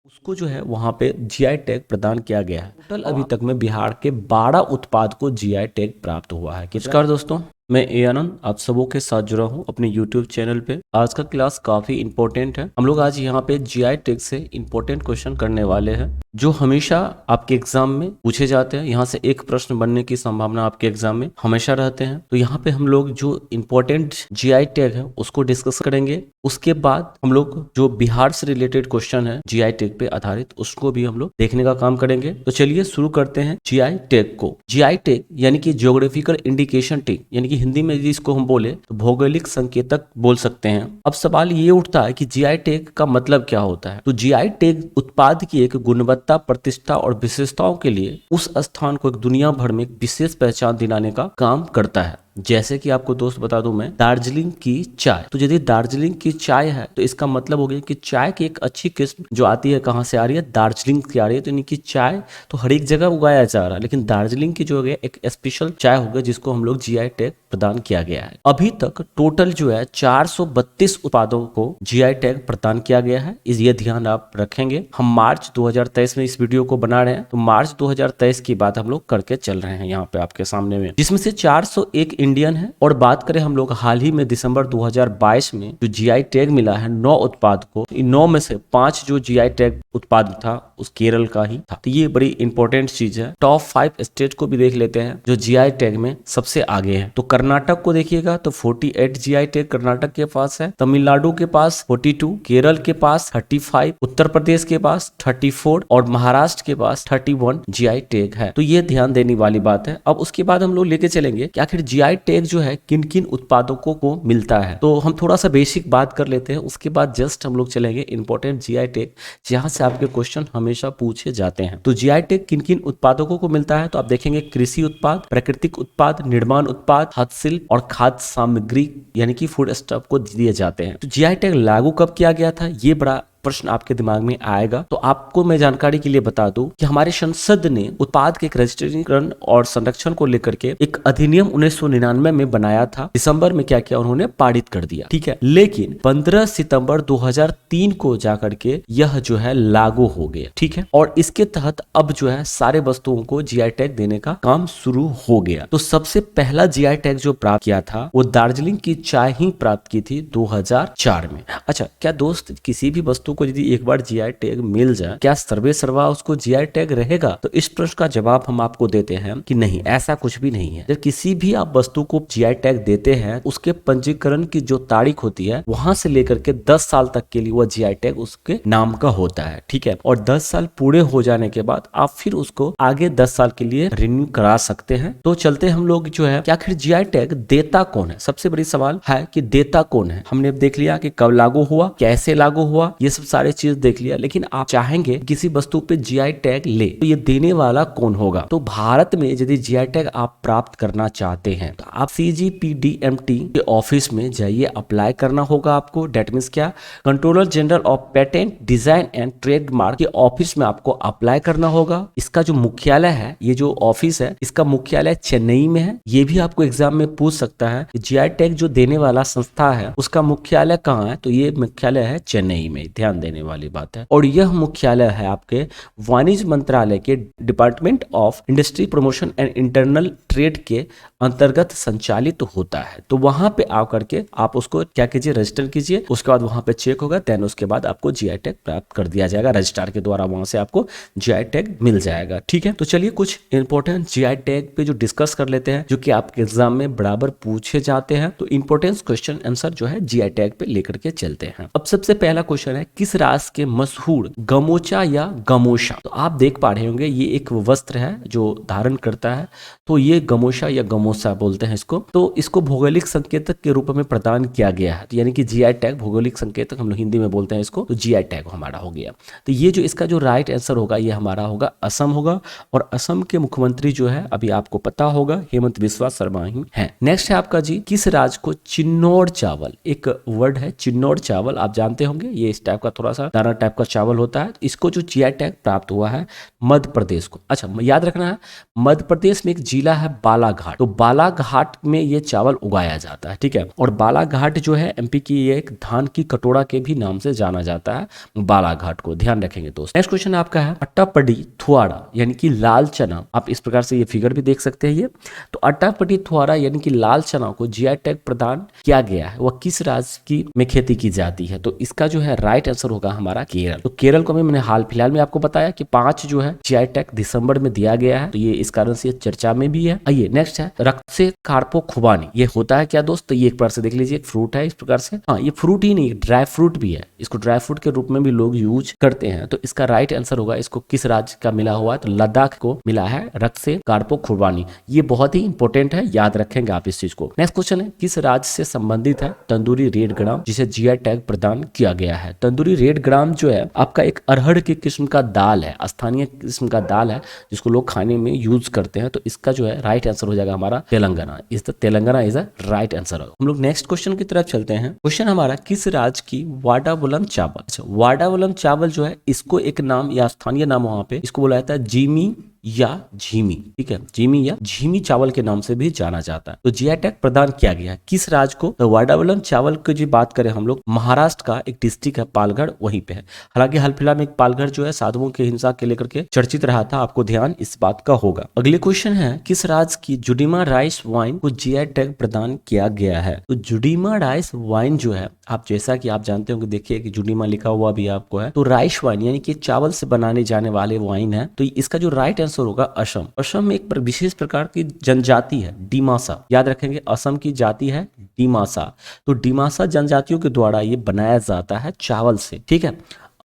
उसको जो है वहाँ पे जीआई टैग प्रदान किया गया है। टोटल अभी तक में बिहार के 12 उत्पाद को जीआई टैग प्राप्त हुआ है। नमस्कार दोस्तों, मैं ए आनंद आप सबों के साथ जुड़ा हूँ अपने यूट्यूब चैनल पे। आज का क्लास काफी इंपॉर्टेंट है। हम लोग आज यहाँ पे जीआई टैग से इंपॉर्टेंट क्वेश्चन करने वाले हैं जो हमेशा आपके एग्जाम में पूछे जाते हैं। यहाँ से एक प्रश्न बनने की संभावना आपके एग्जाम में हमेशा रहते हैं। तो यहाँ पे हम लोग जो इंपॉर्टेंट जीआई टैग है उसको डिस्कस करेंगे। उसके बाद हम लोग जो बिहार से रिलेटेड क्वेश्चन है जीआई टैग पे आधारित उसको भी हम लोग देखने का काम करेंगे। तो चलिए शुरू करते हैं जीआई टैग को। जीआई टैग यानी कि ज्योग्राफिकल इंडिकेशन टैग, यानी कि हिंदी में यदि इसको हम बोले तो भौगोलिक संकेतक बोल सकते हैं। अब सवाल ये उठता है कि जीआई टैग का मतलब क्या होता है। तो जीआई टैग उत्पाद की एक गुणवत्ता, प्रतिष्ठा और विशेषताओं के लिए उस स्थान को एक दुनिया भर में एक विशेष पहचान दिलाने का काम करता है। जैसे कि आपको दोस्त बता दूं मैं, दार्जिलिंग की चाय। तो यदि दार्जिलिंग की चाय है तो इसका मतलब हो गया कि चाय की एक अच्छी किस्म जो आती है कहाँ से आ रही है, दार्जिलिंग से आ रही है। तो यानी कि चाय तो हर एक जगह उगाया जा रहा है, लेकिन दार्जिलिंग की जो है एक स्पेशल चाय हो गया जिसको हम लोग जीआई टैग प्रदान किया गया है। अभी तक टोटल जो है 432 उत्पादों को जीआई टैग प्रदान किया गया है। ये ध्यान आप रखेंगे। हम मार्च 2023 में इस वीडियो को बना रहे हैं, तो मार्च 2023 की बात हम लोग करके चल रहे हैं यहाँ पे आपके सामने में, जिसमें से 401 इंडियन है। और बात करें हम लोग हाल ही में दिसंबर 2022 में जो जीआई टैग मिला है 9 उत्पाद को, इन 9 में से 5 जो जीआई टैग उत्पाद था उस केरल का ही था। तो ये बड़ी इंपॉर्टेंट चीज है। टॉप 5 स्टेट को भी देख लेते हैं जो जीआई टैग में सबसे आगे है। तो कर्नाटक को देखिएगा तो 48 जीआई टैग कर्नाटक के पास है, तमिलनाडु के पास 42, केरल के पास 35, उत्तर प्रदेश के पास 34 और महाराष्ट्र के पास 31 जीआई टैग है। तो ये ध्यान देने वाली बात है। अब उसके बाद हम लोग लेके चलेंगे कि आखिर जीआई टैग जो है किन किन उत्पादकों को मिलता है। तो हम थोड़ा सा बेसिक बात कर लेते हैं, उसके बाद जस्ट हम लोग चलेंगे इंपॉर्टेंट जीआई टैग जहां से आपके क्वेश्चन हमेशा पूछे जाते हैं। तो जीआई टैग किन किन उत्पादकों को मिलता है, तो आप देखेंगे कृषि उत्पाद, प्राकृतिक उत्पाद, निर्माण उत्पाद, हस्तशिल्प और खाद्य सामग्री यानी कि फूड स्टफ को दिए जाते हैं। तो जीआई टैग लागू कब किया गया था, ये बड़ा प्रश्न आपके दिमाग में आएगा। तो आपको मैं जानकारी के लिए बता दूं कि हमारे संसद ने उत्पाद के रजिस्ट्रेशन और संरक्षण को लेकर के एक अधिनियम 1999 में बनाया था। दिसंबर में क्या किया, उन्होंने पारित कर दिया, ठीक है। लेकिन 15 सितंबर 2003 को जाकर के यह जो है लागू हो गया, ठीक है। और इसके तहत अब जो है सारे वस्तुओं को जीआई टैग देने का काम शुरू हो गया। तो सबसे पहला जीआई टैग जो प्राप्त किया था वो दार्जिलिंग की चाय ही प्राप्त की थी 2004 में। अच्छा, क्या दोस्त किसी भी वस्तु को यदि एक बार जीआई टैग मिल जाए, क्या सर्वे सर्वा उसको जीआई टैग रहेगा? तो इस प्रश्न का जवाब हम आपको देते हैं कि नहीं, ऐसा कुछ भी नहीं है। जब किसी भी आप वस्तु को जीआई टैग देते हैं, उसके पंजीकरण की जो तारीख होती है वहां से लेकर के 10 साल तक के लिए वह जीआई टैग उसके नाम का होता है, ठीक है। और 10 साल पूरे हो जाने के बाद आप फिर उसको आगे 10 साल के लिए रिन्यू करा सकते हैं। तो चलते हम लोग जो है कि आखिर जीआई टैग देता कौन है, सबसे बड़ी सवाल है कि देता कौन है। हमने देख लिया कि कब लागू हुआ, कैसे लागू हुआ, ये सब सारे चीज देख लिया। लेकिन आप चाहेंगे किसी वस्तु पे जीआई टैग ले तो ये देने वाला कौन होगा। तो भारत में यदि जीआई टैग आप प्राप्त करना चाहते हैं तो आप सीजीपीडीएमटी के ऑफिस में जाइए, अप्लाई करना होगा आपको। डेट मीन्स क्या, controller general of patent design and trademark के ऑफिस में आपको अप्लाई करना होगा। इसका जो मुख्यालय है, ये जो ऑफिस है इसका मुख्यालय चेन्नई में है। ये भी आपको एग्जाम में पूछ सकता है कि जीआई टैग जो देने वाला संस्था है उसका मुख्यालय कहाँ है, तो ये मुख्यालय है चेन्नई में। ध्यान देने वाली बात है। और यह मुख्यालय है आपके वाणिज्य मंत्रालय के department of industry promotion and internal trade के अंतर्गत संचालित होता है। तो वहां पे आकर के आप उसको क्या कीजिए, रजिस्टर कीजिए। उसके बाद वहां पे चेक होगा, देन उसके बाद आपको जीआई टैग प्राप्त कर दिया जाएगा रजिस्ट्रार के द्वारा, वहां से आपको जीआई टैग मिल जाएगा, ठीक है। तो चलिए कुछ इंपॉर्टेंट जीआई टैग पे जो डिस्कस कर लेते हैं जो कि आपके एग्जाम में बराबर पूछे जाते हैं। तो इंपॉर्टेंट क्वेश्चन आंसर जो है जीआई टैग पे लेकर के चलते हैं। अब सबसे पहला क्वेश्चन है, किस राष्ट्र के मशहूर गमोचा या गमोशा। तो आप देख पा रहे होंगे ये एक वस्त्र है जो धारण करता है, तो ये गमोशा या गमोसा बोलते हैं इसको। तो इसको भौगोलिक संकेतक के रूप में प्रदान किया गया है, तो यानी कि जीआई टैग भौगोलिक संकेतक हम लोग हिंदी में बोलते हैं इसको, तो जीआई टैग हमारा हो गया। तो ये जो इसका जो राइट आंसर होगा ये हमारा होगा असम होगा। और असम के मुख्यमंत्री जो है अभी आपको पता होगा हेमंत बिस्वा शर्मा ही है। नेक्स्ट है आपका जी, किस राज्य को चिन्नौर चावल, एक वर्ड है चिन्नौर चावल, आप जानते होंगे ये इस टाइप का का थोड़ा सा दाना टाइप का चावल होता है। इसको जो जीआई टैग प्राप्त हुआ है मध्य प्रदेश को। अच्छा याद रखना है, मध्य प्रदेश में एक जिला है बालाघाट, तो बालाघाट में ये चावल उगाया जाता है, ठीक है। और बालाघाट जो है एमपी की ये एक धान की कटोरा के भी नाम से जाना जाता है, बालाघाट को ध्यान रखेंगे दोस्त। नेक्स्ट क्वेश्चन आपका है अट्टापडी थुआड़ा यानी कि लाल चना। आप इस प्रकार से ये फिगर भी देख सकते हैं ये। तो अट्टापडी थुआड़ा यानी कि लाल चना को जीआई टैग प्रदान किया गया है, वह किस राज्य की में खेती की जाती है? तो इसका जो है राइट आंसर होगा हमारा केरल। तो केरल को भी मैंने हाल फिलहाल में आपको बताया कि 5 जो है जीआई टैग दिसंबर में दिया गया है, तो ये इस कारण से चर्चा में भी है। आइए नेक्स्ट है रक्त से कार्पो खुबानी। ये होता है क्या दोस्त? तो ये एक बार से देख लीजिए, एक फ्रूट है इस प्रकार से। हाँ ये फ्रूट ही नहीं, ड्राई फ्रूट भी है, इसको ड्राई फ्रूट के रूप में भी लोग यूज करते हैं। तो इसका राइट आंसर होगा, इसको किस राज्य का मिला हुआ है? तो लद्दाख को मिला है रक्त से कार्पो खुबानी। ये बहुत ही इंपॉर्टेंट है, याद रखेंगे आप इस चीज को। नेक्स्ट क्वेश्चन है किस राज्य से संबंधित है तंदूरी रेड ग्राम जिसे जीआई टैग प्रदान किया गया है? तंदूरी रेड ग्राम जो है आपका एक अरहर की किस्म का दाल है, स्थानीय किस्म का दाल है जिसको लोग खाने में यूज करते हैं। तो इसका जो है राइट आंसर हो जाएगा हमारा Telangana. Telangana is a right answer. हम लोग नेक्स्ट क्वेश्चन की तरफ चलते हैं। क्वेश्चन हमारा किस राज्य की वाडावलम चावल। अच्छा वाडावलम चावल जो है इसको एक नाम या स्थानीय नाम वहां पे इसको बोला जाता है जीमी या झीमी, ठीक है, जीमी या झीमी चावल के नाम से भी जाना जाता है। तो जीआई टैग प्रदान किया गया है किस राज्य को? तो वाडावलम चावल की जो बात करें हम लोग, महाराष्ट्र का एक डिस्ट्रिक्ट है पालघर, वहीं पे है। हालांकि हाल फिलहाल में एक पालघर जो है साधुओं की हिंसा के लेकर के चर्चित रहा था, आपको ध्यान इस बात का होगा। अगले क्वेश्चन है किस राज्य की जुडीमा राइस वाइन को जीआई टैग प्रदान किया गया है? तो जुडीमा राइस वाइन जो है आप जैसा कि आप जानते होंगे, देखिए कि जुडीमा लिखा हुआ भी आपको है, तो राइस वाइन यानी कि चावल से बनाने जाने वाले वाइन है। तो इसका जो राइट आंसर होगा असम। असम में एक विशेष प्रकार की जनजाति है डिमासा, याद रखेंगे असम की जाति है डिमासा। तो डिमासा जनजातियों के द्वारा ये बनाया जाता है चावल से, ठीक है।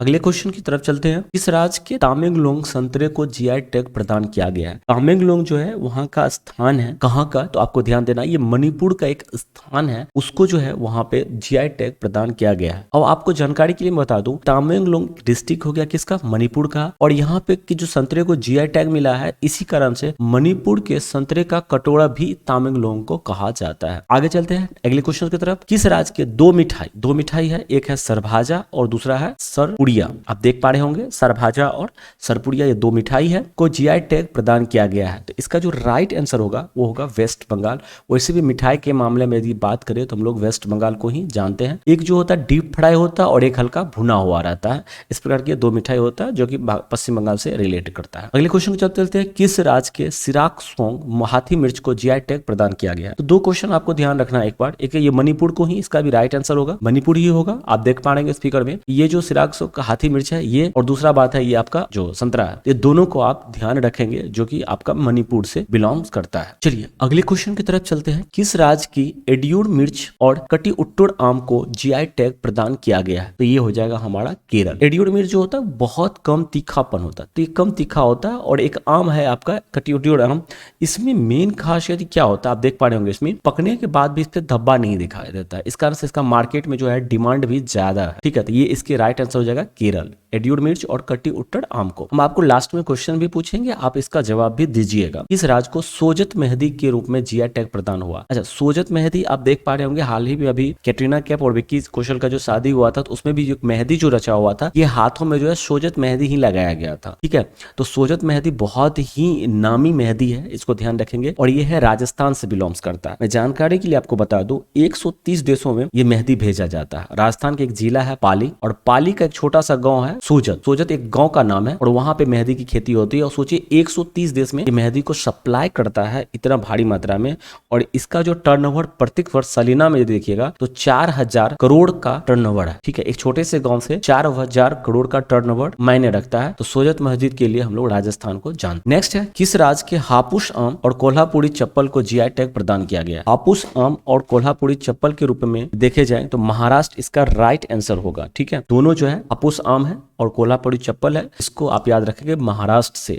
अगले क्वेश्चन की तरफ चलते हैं। किस राज्य के तामेंगलोंग संतरे को जीआई टैग प्रदान किया गया है? तामेंगलोंग जो है वहां का स्थान है, कहाँ का? तो आपको ध्यान देना ये मणिपुर का एक स्थान है, उसको जो है वहां पे जीआई टैग प्रदान किया गया है। और आपको जानकारी के लिए मैं बता दूं, तामेंगलोंग डिस्ट्रिक्ट हो गया किसका? मणिपुर का। और यहाँ पे की जो संतरे को जीआई टैग मिला है, इसी कारण से मणिपुर के संतरे का कटोरा भी तामेंगलोंग को कहा जाता है। आगे चलते हैं अगले क्वेश्चन की तरफ। किस राज्य के दो मिठाई है, एक है सरभाजा और दूसरा है सरपुड़िया। आप देख पा रहे होंगे सरभाजा और सरपुड़िया, ये 2 मिठाई है को जीआई टैग प्रदान किया गया है। तो इसका जो राइट आंसर होगा वो होगा वेस्ट बंगाल। वैसे भी मिठाई के मामले में यदि बात करें तो हम लोग वेस्ट बंगाल को ही जानते हैं। एक जो होता है डीप फ्राई होता है और एक हल्का भुना हुआ रहता है। इस प्रकार के 2 मिठाई होता है जो कि पश्चिम बंगाल से रिलेट करता है। अगले क्वेश्चन को चलते हैं। किस राज्य के सिराक सोंग हाथी मिर्च को जीआई टैग प्रदान किया गया है? तो 2 क्वेश्चन आपको ध्यान रखना है एक बार। एक है ये मणिपुर को ही, इसका भी राइट आंसर होगा मणिपुर ही होगा। आप देख पाएंगे इस फिगर में ये जो सिराक सोंग का हाथी मिर्च है ये, और दूसरा बात है ये आपका जो संतरा है, ये दोनों को आप ध्यान रखेंगे जो कि आपका मणिपुर से बिलोंग्स करता है। चलिए अगले क्वेश्चन की तरफ चलते हैं। किस राज्य की एडियोर मिर्च और कटी उट्टुर आम को जीआई टैग प्रदान किया गया है? तो ये हो जाएगा हमारा केरल। एडियोर मिर्च जो होता है बहुत कम तीखापन होता है, तो ये कम तीखा होता है। और एक आम है आपका कटी उट्टुर आम, इसमें मेन खासियत क्या होता है आप देख पा रहे होंगे, इसमें पकने के बाद भी इस पे धब्बा नहीं दिखाई देता है। इस कारण से इसका मार्केट में जो है डिमांड भी ज्यादा है, ठीक है। तो ये इसके राइट आंसर हो जाएगा केरल, एडियोर मिर्च और कटी उट्टड़ आम को। हम आपको लास्ट में क्वेश्चन भी पूछेंगे, आप इसका जवाब भी दीजिएगा। इस राज्य को सोजत मेहंदी के रूप में जीआई टैग प्रदान हुआ। अच्छा सोजत मेहंदी आप देख पा रहे होंगे, हाल ही में अभी कैटरीना कैफ और विक्की कौशल का जो शादी हुआ था, तो उसमें भी जो मेहंदी जो रचा हुआ था, ये हाथों में जो है सोजत मेहंदी ही लगाया गया था, ठीक है। तो सोजत मेहंदी बहुत ही नामी मेहंदी है, इसको ध्यान रखेंगे। और ये है राजस्थान से बिलोंग्स करता है। मैं जानकारी के लिए आपको बता दूं 130 देशों में ये मेहंदी भेजा जाता है। राजस्थान के एक जिला है पाली, और पाली का एक छोटा सा गाँव है सोजत। सोजत एक गांव का नाम है और वहां पे मेहंदी की खेती होती है। और सोचिए 130 देश में ये मेहंदी को सप्लाई करता है इतना भारी मात्रा में। और इसका जो टर्नओवर प्रत्येक वर्ष सालिना में देखिएगा तो 4000 करोड़ का टर्नओवर है, ठीक है। एक छोटे से गांव से 4000 करोड़ का टर्नओवर मायने रखता है। तो सोजत मस्जिद के लिए हम लोग राजस्थान को जानते। नेक्स्ट है किस राज्य के हापुस आम और कोल्हापुरी चप्पल को जीआई टैग प्रदान किया गया? हापुस आम और कोल्हापुरी चप्पल के रूप में देखे जाए तो महाराष्ट्र इसका राइट आंसर होगा, ठीक है। दोनों जो है हापुस आम है और कोल्हापुरी चप्पल है। इसको आप याद रखेंगे महाराष्ट्र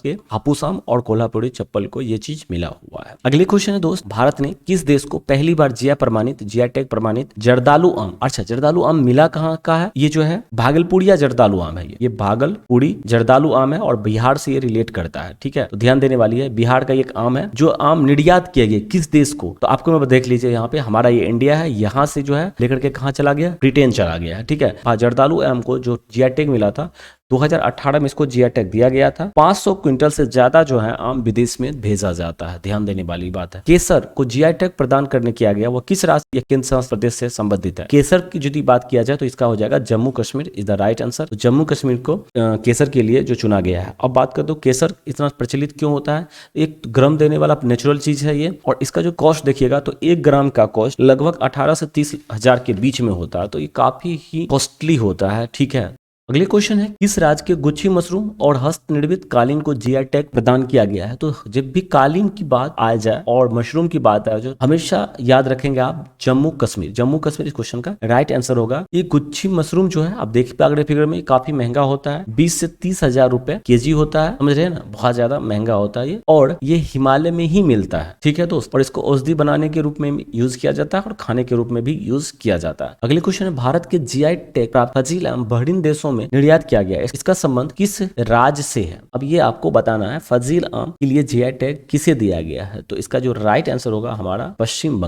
के हापुस आम और कोल्हापुरी चप्पल को ये चीज मिला हुआ है। अगले क्वेश्चन है दोस्त, भारत ने किस देश को पहली बार जीआई टैग प्रमाणित जर्दालू आम, अच्छा जर्दालू आम मिला कहाँ का है, ये जो है भागलपुरिया जर्दालू आम है। ये भागलपुरी जर्दालू आम है और बिहार से ये रिलेट करता है, ठीक है। तो ध्यान देने वाली है, बिहार का एक आम है जो आम निर्यात किया गया किस देश को, तो आपको मैं देख लीजिए यहाँ पे हमारा ये इंडिया है, यहाँ से जो है लेकर के कहाँ चला गया, ब्रिटेन चला गया है, ठीक है। जर्दालू आम को जो जीआई टैग मिला था 2018 में इसको जीआई टैग दिया गया था। 500 क्विंटल से ज्यादा जो है आम विदेश में भेजा जाता है, ध्यान देने वाली बात है। केसर को जीआई टैग प्रदान करने किया गया, वो किस राज्य या केंद्र शासित प्रदेश से संबंधित है। केसर की यदि बात किया जाए तो इसका हो जाएगा Jammu Kashmir is the right answer. तो जम्मू कश्मीर को केसर के लिए जो चुना गया है। अब बात कर दो केसर इतना प्रचलित क्यों होता है, एक ग्राम देने वाला नेचुरल चीज है ये, और इसका जो कॉस्ट देखिएगा तो 1 ग्राम का कॉस्ट लगभग 18 से 30 हजार के बीच में होता है, तो ये काफी ही कॉस्टली होता है, ठीक है। अगले क्वेश्चन है, किस राज्य के गुच्छी मशरूम और हस्त निर्मित कालीन को जीआई टैग प्रदान किया गया है। तो जब भी कालीन की बात आ जाए और मशरूम की बात आ जाए हमेशा याद रखेंगे आप जम्मू कश्मीर इस क्वेश्चन का राइट आंसर होगा। ये गुच्छी मशरूम जो है आप देख पा रहे फिगर में काफी महंगा होता है, 20 से 30 हजार रुपए केजी होता है, समझ रहे हैं ना, बहुत ज्यादा महंगा होता है ये, और ये हिमालय में ही मिलता है, ठीक है दोस्त। और इसको औषधि बनाने के रूप में यूज किया जाता है और खाने के रूप में भी यूज किया जाता है। अगले क्वेश्चन है, भारत के जीआई टैग प्राप्त फजील आम बहरीन देशों में निर्यात किया गया है, इसका संबंध किस राज्य से है। अब ये आपको बताना है फजील आम के लिए जीआई टैग किसे दिया गया है, तो इसका जो राइट आंसर होगा हमारा पश्चिम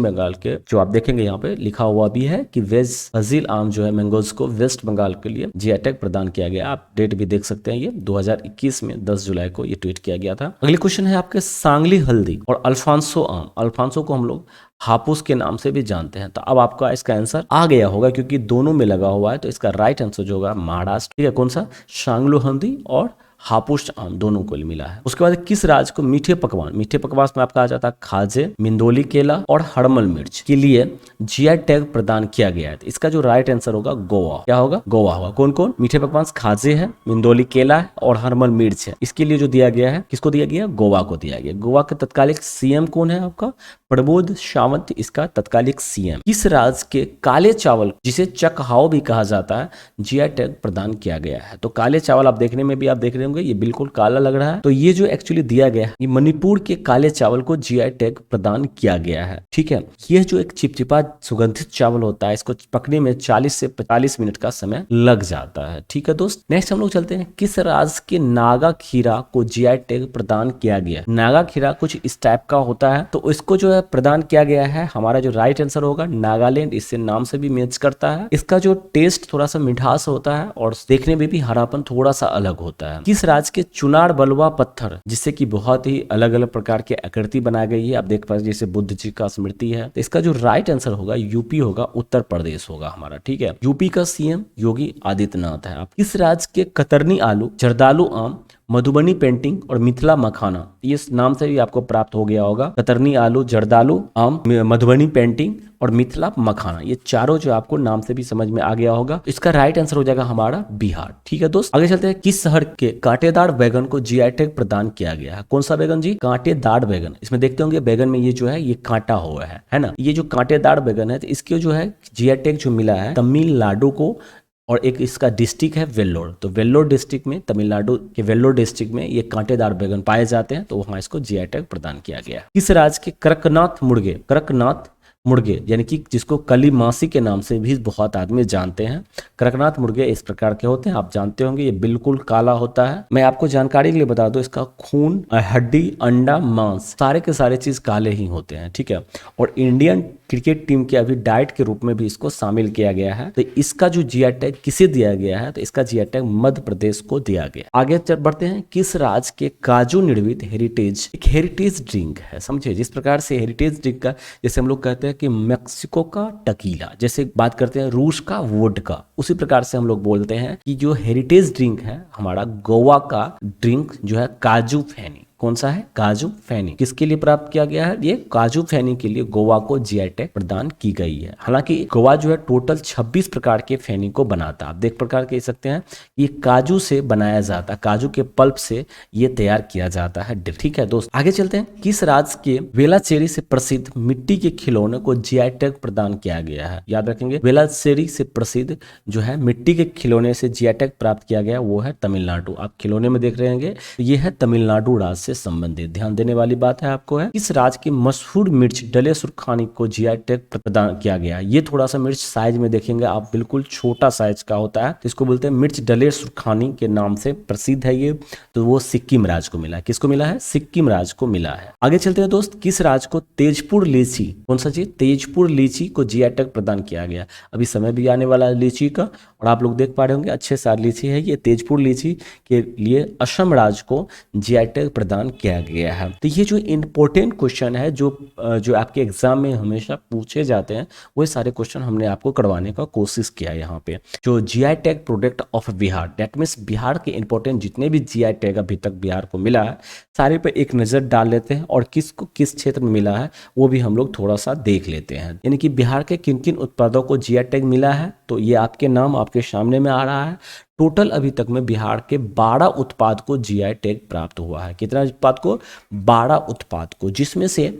बंगाल के, जो आप देखेंगे यहाँ पे लिखा हुआ भी है कि फजील आम जो है मैंगोज को वेस्ट बंगाल के लिए जीआई टैग प्रदान किया गया। आप डेट भी देख सकते हैं, ये 2021 में 10 जुलाई को ये ट्वीट किया गया था। अगले क्वेश्चन है आपके सांगली हल्दी और अल्फांसो आम, अल्फांसो को हम लोग हापुस के नाम से भी जानते हैं। तो अब आपका इसका आंसर आ गया होगा क्योंकि दोनों में लगा हुआ है, तो इसका राइट आंसर जो होगा महाराष्ट्र, ठीक है। कौन सा, सांगलू हल्दी और हापुस आम दोनों को मिला है। उसके बाद किस राज्य को मीठे पकवान में आपका आ जाता है खाजे, मिंदोली केला और हड़मल मिर्च के लिए जीआई टैग प्रदान किया गया है। इसका जो राइट आंसर होगा गोवा, क्या होगा, गोवा होगा। कौन कौन मीठे पकवान, खाजे है, मिंदोली केला है और हड़मल मिर्च है, इसके लिए जो दिया गया है, किसको दिया गया, गोवा को दिया गया। गोवा के तत्कालिक सीएम कौन है आपका, प्रमोद सावंत इसका तत्कालिक सीएम। किस राज्य के काले चावल जिसे चकहाओ भी कहा जाता है जीआई टैग प्रदान किया गया है। तो काले चावल आप देखने में भी आप देख रहे होंगे ये बिल्कुल काला लग रहा है, तो ये जो एक्चुअली दिया गया है ये मणिपुर के काले चावल को जीआई टैग प्रदान किया गया है, ठीक है। यह जो एक चिपचिपा सुगंधित चावल होता है इसको पकने में 40 से 45 मिनट का समय लग जाता है, ठीक है दोस्त। नेक्स्ट हम लोग चलते हैं, किस राज्य के नागा खीरा को जीआई टैग प्रदान किया गया। नागा खीरा कुछ इस टाइप का होता है, तो इसको जो है प्रदान किया गया है, हमारा जो राइट आंसर होगा नागालैंड, इससे नाम से भी मैच करता है। इसका जो टेस्ट थोड़ा सा मिठास होता है और देखने में भी हरापन थोड़ा सा अलग होता है। किस राज्य के चुनार बलुआ पत्थर जिससे कि बहुत ही अलग अलग प्रकार की आकृति बनाई गई है, आप देख पा रहे जैसे बुद्ध जी का स्मृति है, तो इसका जो राइट आंसर होगा यूपी होगा, उत्तर प्रदेश होगा हमारा, ठीक है। यूपी का सीएम योगी आदित्यनाथ है। आप किस राज्य के कतरनी आलू, जर्दालू आम, मधुबनी पेंटिंग और मिथिला मखाना, ये नाम से भी आपको प्राप्त हो गया होगा। कतरनी आलू, जर्दालू आम, मधुबनी पेंटिंग और मिथिला मखाना, ये चारों जो आपको नाम से भी समझ में आ गया होगा। इसका राइट आंसर हो जाएगा हमारा बिहार, ठीक है दोस्त। आगे चलते हैं, किस शहर के कांटेदार बैगन को जीआई टैग प्रदान किया गया है। कौन सा बैगन जी, कांटेदार बैगन। इसमें देखते होंगे बैगन में ये जो है ये कांटा हुआ है ना, ये जो कांटेदार बैगन है, तो इसके जो है जीआई टैग जो मिला है तमिलनाडु को, और एक इसका डिस्ट्रिक्ट है वेल्लोर, तो वेल्लोर डिस्ट्रिक्ट में, तमिलनाडु के वेल्लोर डिस्ट्रिक्ट में ये कांटेदार बैगन पाए जाते हैं, तो वहां इसको जीआई टैग प्रदान किया गया। किस राज्य के कड़कनाथ मुर्गे यानी कि जिसको कलीमासी के नाम से भी बहुत आदमी जानते हैं, कड़कनाथ मुर्गे इस प्रकार के होते हैं, आप जानते होंगे ये बिल्कुल काला होता है। मैं आपको जानकारी के लिए बता दूं, इसका खून, हड्डी, अंडा, मांस सारे के सारे चीज काले ही होते हैं, ठीक है। और इंडियन क्रिकेट टीम के अभी डाइट के रूप में भी इसको शामिल किया गया है। तो इसका जो जीआई टैग किसे दिया गया है, तो इसका जीआई टैग मध्य प्रदेश को दिया गया। आगे बढ़ते हैं, किस राज्य के काजू निर्मित हेरिटेज, एक हेरिटेज ड्रिंक है, समझे। जिस प्रकार से हेरिटेज ड्रिंक का, जैसे हम लोग कहते हैं कि मैक्सिको का टकीला, जैसे बात करते हैं रूस का वोडका, उसी प्रकार से हम लोग बोलते हैं कि जो हेरिटेज ड्रिंक है हमारा गोवा का ड्रिंक जो है काजू फेनी, कौन सा है? काजू फैनी। किसके लिए प्राप्त किया गया है? ये काजू फैनी के लिए गोवा को जीआई टैग प्रदान की गई है। हालांकि गोवा जो है टोटल 26 प्रकार के फैनी को बनाता है। आप देख प्रकार कह सकते हैं ये काजू से बनाया जाता है, काजू के पल्प से ये तैयार किया जाता है। ठीक है दोस्त, आगे चलते हैं। किस राज्य के वेलाचेरी से प्रसिद्ध मिट्टी के खिलौने को जीआई टैग प्रदान किया गया है? याद रखेंगे, वेलाचेरी से प्रसिद्ध जो है मिट्टी के खिलौने से जीआई टैग प्राप्त किया गया वो है तमिलनाडु। आप खिलौने में देख रहे होंगे, ये है तमिलनाडु राज्य से संबंधित। ध्यान देने वाली बात है आपको है, किस राज्य की मशहूर मिर्च डले सुरखानी को जीआई टैग प्रदान किया गया? ये थोड़ा सा मिर्च साइज में देखेंगे आप, बिल्कुल छोटा साइज का होता है, इसको बोलते हैं मिर्च डले सुरखानी के नाम से प्रसिद्ध है ये। तो वो सिक्किम राज्य को मिला है। किसको मिला है? सिक्किम राज्य को मिला है। आगे चलते हैं दोस्त, किस राज्य को तेजपुर लीची, कौन सा चीज? तेजपुर लीची को जीआई टैग प्रदान किया गया? अभी समय भी आने वाला है लीची का, और आप लोग देख पा रहे होंगे अच्छे सार लीची है ये। तेजपुर लीची के लिए असम राज्य को जीआई टैग प्रदान किया गया है। तो ये जो इंपॉर्टेंट क्वेश्चन है जो आपके एग्जाम में हमेशा पूछे जाते हैं, वो सारे क्वेश्चन हमने आपको करवाने का कोशिश किया है यहाँ पे। जो GI tag product of Bihar, that means Bihar के इंपॉर्टेंट जितने भी जीआई टैग अभी तक बिहार को मिला है सारे पे एक नज़र डाल लेते हैं, और किसको किस क्षेत्र में मिला है वो भी हम लोग थोड़ा सा देख लेते हैं। यानी कि बिहार के किन किन उत्पादों को जीआई टैग मिला है, तो ये आपके नाम आपके सामने में आ रहा है। टोटल अभी तक में बिहार के 12 उत्पाद को जीआई टैग प्राप्त हुआ है। कितना उत्पाद को? 12 उत्पाद को, जिसमें से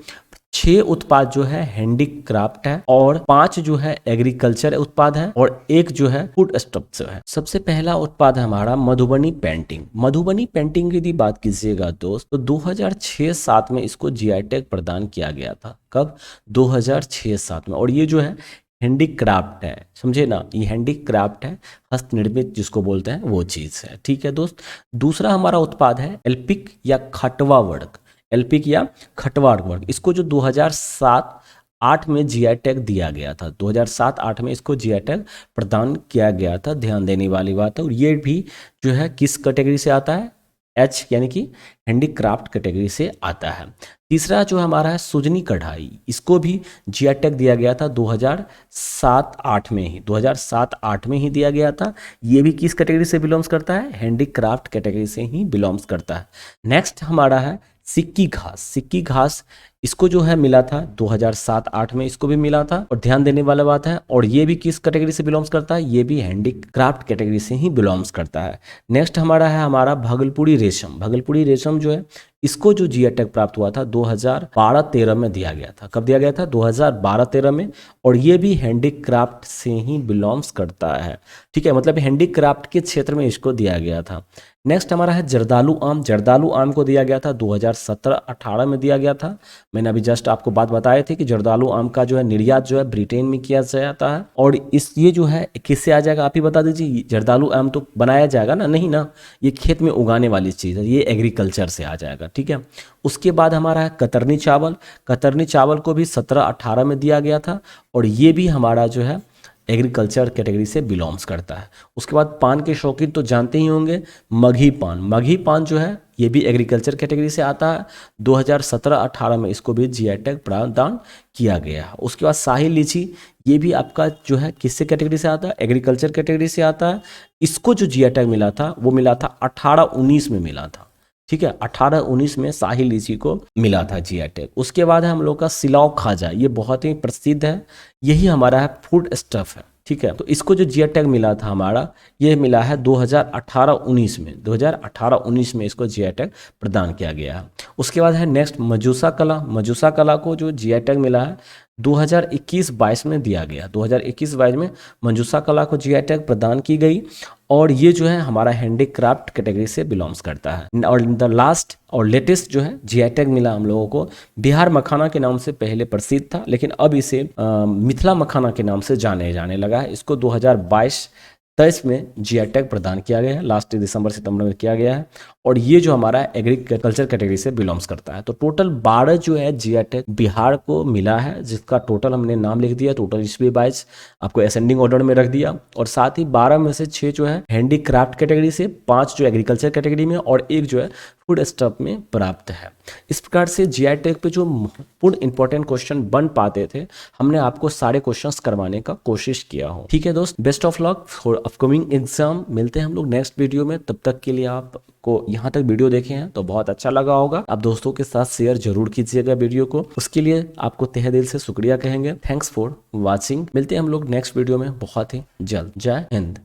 6 उत्पाद जो है हैंडीक्राफ्ट है, और 5 जो है एग्रीकल्चर उत्पाद है, और 1 जो है फूड स्टॉप्स है। सबसे पहला उत्पाद है हमारा मधुबनी पेंटिंग। मधुबनी पेंटिंग की यदि बात कीजिएगा दोस्त, तो 2006-07 में इसको जीआई टैग प्रदान किया गया था। कब? 2006-07 में। और ये जो है हैंडीक्राफ्ट है, समझे ना, ये हैंडीक्राफ्ट है, हस्त निर्मित जिसको बोलते हैं वो चीज़ है। ठीक है दोस्त, दूसरा हमारा उत्पाद है एल्पिक या खटवा वर्क। एल्पिक या खटवा वर्क, इसको जो 2007-08 में जीआई टैग दिया गया था, 2007-08 में इसको जीआई टैग प्रदान किया गया था। ध्यान देने वाली बात है। और ये भी जो है किस कैटेगरी से आता है? एच यानी कि हैंडीक्राफ्ट कैटेगरी से आता है। तीसरा जो हमारा है सुजनी कढ़ाई, इसको भी जीआई टैग दिया गया था 2007-08 में ही, 2007-08 में ही दिया गया था। ये भी किस कैटेगरी से बिलोंग्स करता है? हैंडीक्राफ्ट कैटेगरी से ही बिलोंग्स करता है। नेक्स्ट हमारा है सिक्की घास। सिक्की घास इसको जो है मिला था 2007-08 में, इसको भी मिला था। और ध्यान देने वाला बात है, और ये भी किस कैटेगरी से बिलोंग्स करता है? ये भी हैंडीक्राफ्ट कैटेगरी से ही बिलोंग्स करता है। नेक्स्ट हमारा है हमारा भागलपुरी रेशम। भागलपुरी रेशम जो है इसको जो जीआई टैग प्राप्त हुआ था 2012-13 में दिया गया था। कब दिया गया था? 2012-13 में। और ये भी हैंडीक्राफ्ट से ही बिलोंग्स करता है। ठीक है, मतलब हैंडीक्राफ्ट के क्षेत्र में इसको दिया गया था। नेक्स्ट हमारा है जर्दालू आम। जर्दालू आम को दिया गया था 2017-18 में दिया गया था। मैंने अभी जस्ट आपको बात बताए थे कि जर्दालू आम का जो है निर्यात जो है ब्रिटेन में किया जाता है। और ये जो है किससे आ जाएगा आप ही बता दीजिए। जर्दालू आम तो बनाया जाएगा ना? नहीं ना, ये खेत में उगाने वाली चीज़ है, ये एग्रीकल्चर से आ जाएगा। ठीक है, उसके बाद हमारा है कतरनी चावल। कतरनी चावल को भी 17-18 में दिया गया था, और ये भी हमारा जो है एग्रीकल्चर कैटेगरी से बिलोंग्स करता है। उसके बाद पान के शौकीन तो जानते ही होंगे, मगही पान। मगही पान जो है ये भी एग्रीकल्चर कैटेगरी से आता है। 2017-18 में इसको भी जीआई टैग प्रदान किया गया है। उसके बाद शाही लीची, ये भी आपका जो है किससे कैटेगरी से आता है? एग्रीकल्चर कैटेगरी से आता है। इसको जो जीआई टैग मिला था वो मिला था 18-19 में मिला था। ठीक है, 18-19 में शाही लीची को मिला था जीआई टैग। उसके बाद है हम लोग का सिलाव खाजा, ये बहुत ही प्रसिद्ध है, यही हमारा है फूड स्टफ है। ठीक है, तो इसको जो जीआई टैग मिला था हमारा, ये मिला है 2018-19 में। 2018-19 में इसको जीआई टैग प्रदान किया गया है। उसके बाद है नेक्स्ट मजूसा कला। मजूसा कला को जो जीआई टैग मिला है 2021-22 में दिया गया। 2021-22 में मंजूसा कला को जीआई टैग प्रदान की गई, और ये जो है हमारा हैंडीक्राफ्ट कैटेगरी से बिलोंग्स करता है। और द लास्ट और लेटेस्ट जो है जीआई टैग मिला हम लोगों को, बिहार मखाना के नाम से पहले प्रसिद्ध था, लेकिन अब इसे मिथिला मखाना के नाम से जाने लगा है। इसको 2022-23 में जीआई टैग प्रदान किया गया है, लास्ट दिसंबर-सितंबर में किया गया है। और ये जो हमारा एग्रीकल्चर कैटेगरी से बिलोंग्स करता है। तो टोटल 12 जो है जीआई टैग बिहार को मिला है, जिसका टोटल हमने नाम लिख दिया। टोटल ईस्वी वाइज आपको असेंडिंग ऑर्डर में रख दिया, और साथ ही 12 में से 6 जो है हैंडीक्राफ्ट कैटेगरी से, 5 जो एग्रीकल्चर कैटेगरी में, और 1 जो है फूड स्टॉप में प्राप्त है। इस प्रकार से जीआई टैग पे जो महत्वपूर्ण इंपॉर्टेंट क्वेश्चन बन पाते थे, हमने आपको सारे क्वेश्चंस करवाने का कोशिश किया हो। ठीक है दोस्त, best of luck for upcoming exam. मिलते हैं हम लोग नेक्स्ट वीडियो में। तब तक के लिए आपको यहाँ तक वीडियो देखे हैं तो बहुत अच्छा लगा होगा। आप दोस्तों के साथ शेयर जरूर कीजिएगा वीडियो को, उसके लिए आपको तहे दिल से शुक्रिया कहेंगे। Thanks for watching. मिलते हैं हम लोग नेक्स्ट वीडियो में बहुत ही जल्द। जय हिंद।